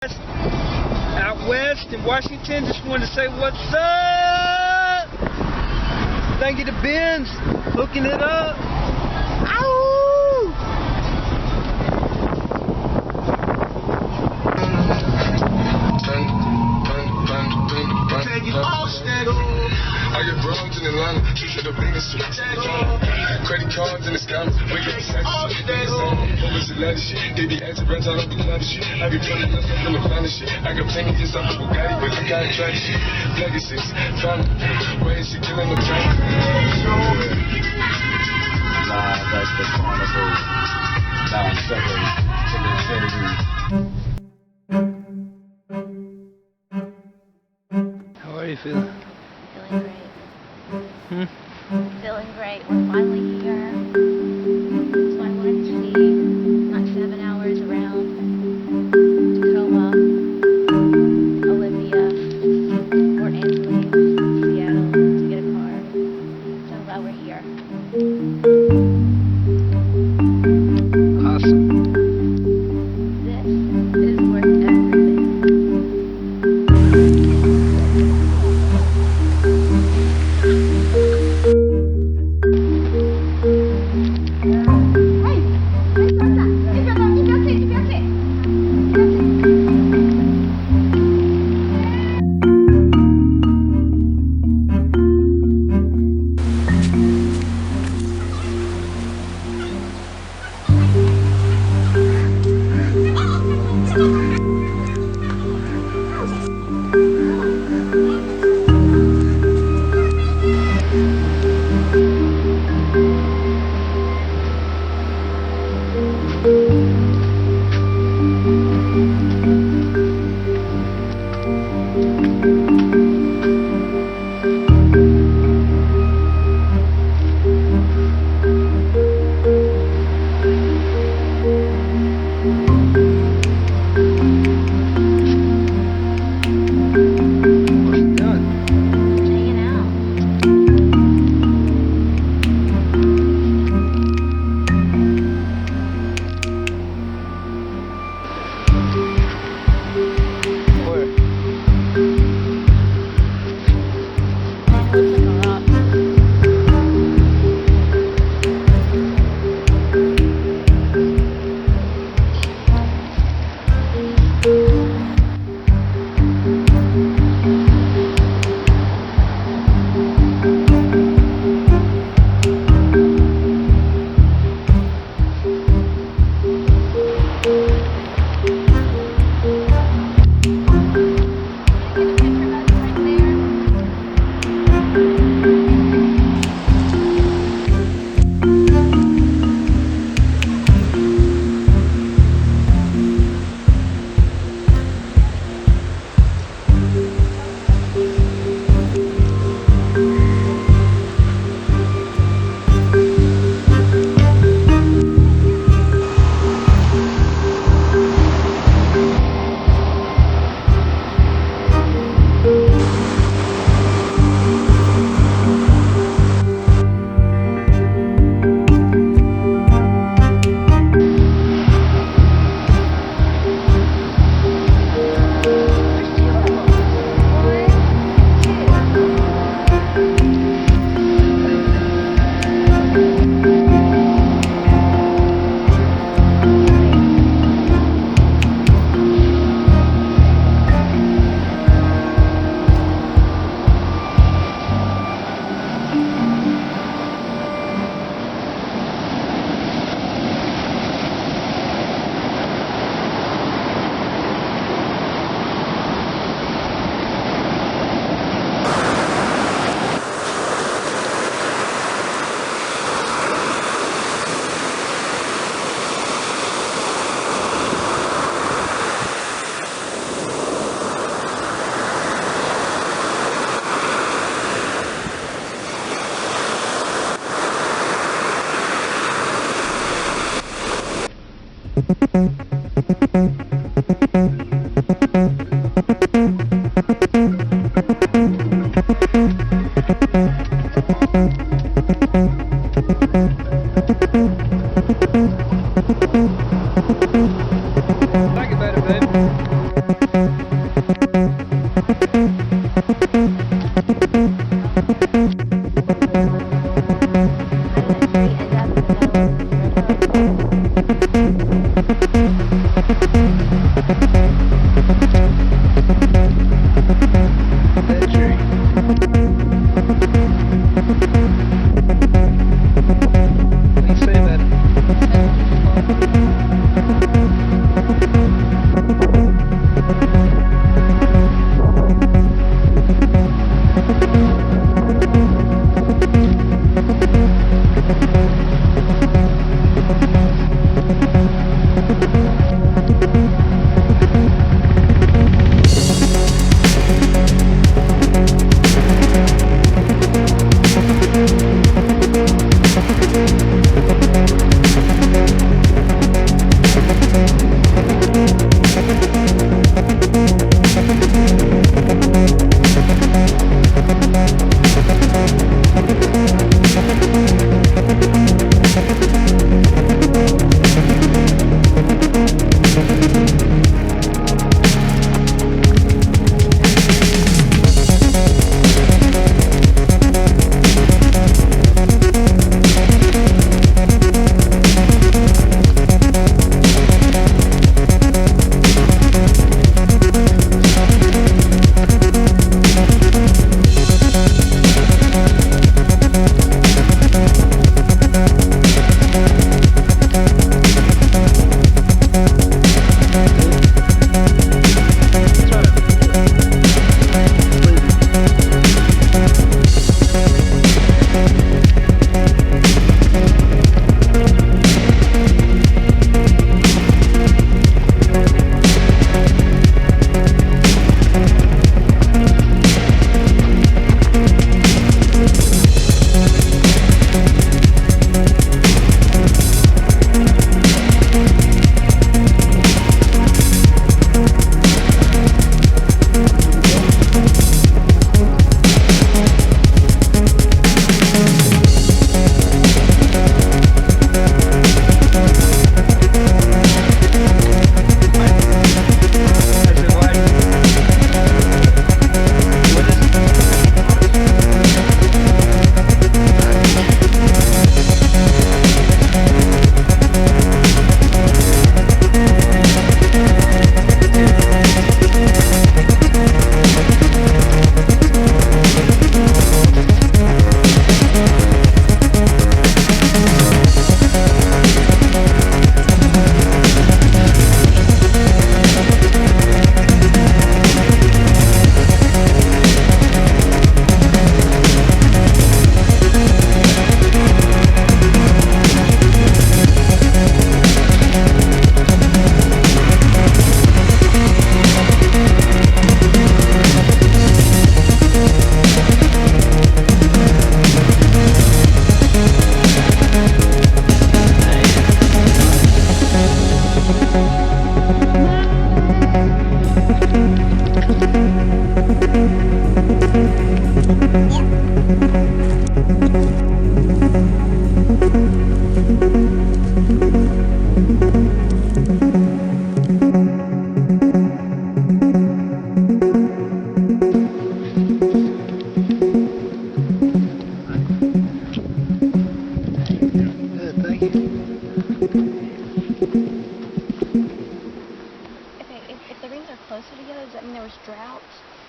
Out west in Washington. Just wanted to say what's up. Thank you to Ben's hooking it up. Ow! I get bronze in Atlanta, she should have been a shit. Credit cards in the scams, wake up beside the shit. Over to lot of shit, they be acting rats out of the lot of shit. I be pulling myself from the planet shit. I got plenty just off the Bugatti, but I got track shit. Legacies, family, way she killing the track. Live at the carnival, down 7 to infinity. How are you feeling? Feeling great. Hmm? Feeling great. We're finally here. So I wanted to see not 7 hours around Tacoma, Olympia, Port Angeles, Seattle to get a car. So I'm glad we're here. Awesome. This is worth everything.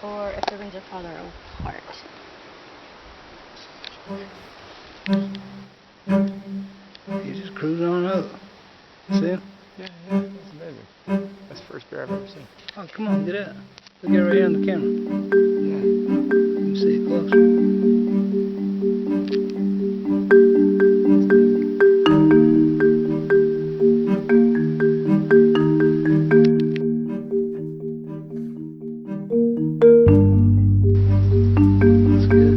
or if the rings are farther apart. You just cruise on up. See him? Yeah, that's amazing. That's the first bear I've ever seen. Oh, come on, get out. Look at it right here on the camera. Yeah. Let me see it closer. That's good.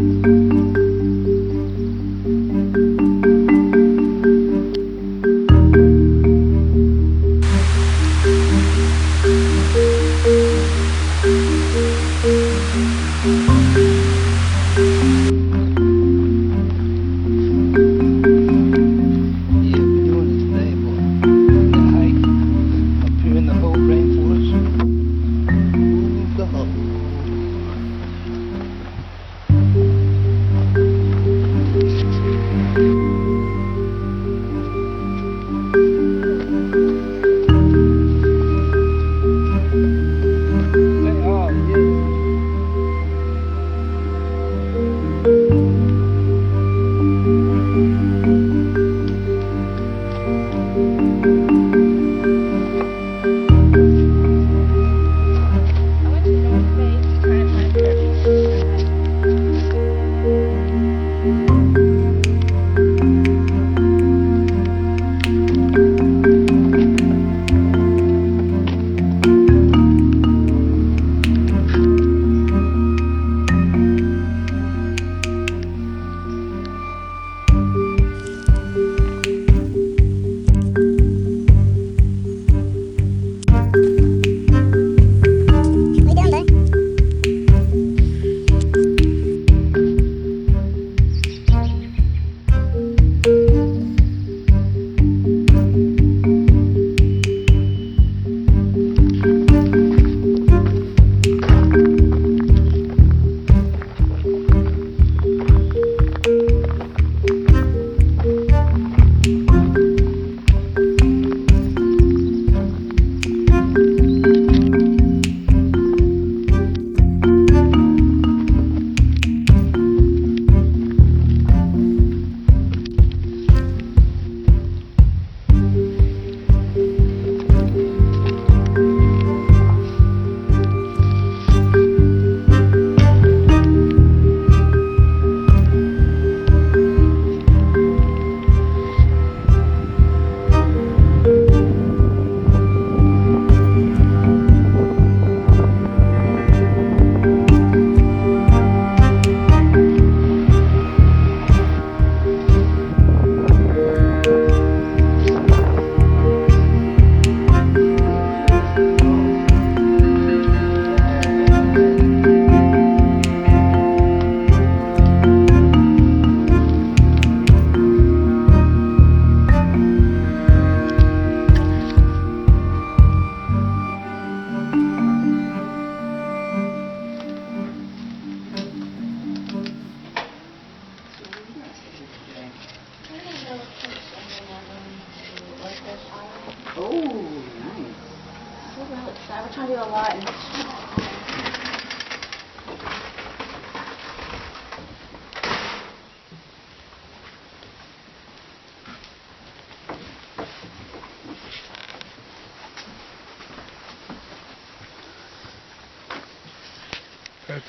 That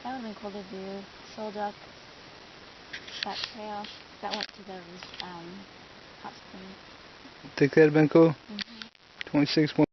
would have been cool to do. Soul Duck, that trail that went to those hot springs. Think that'd have been cool? Mm-hmm. 26.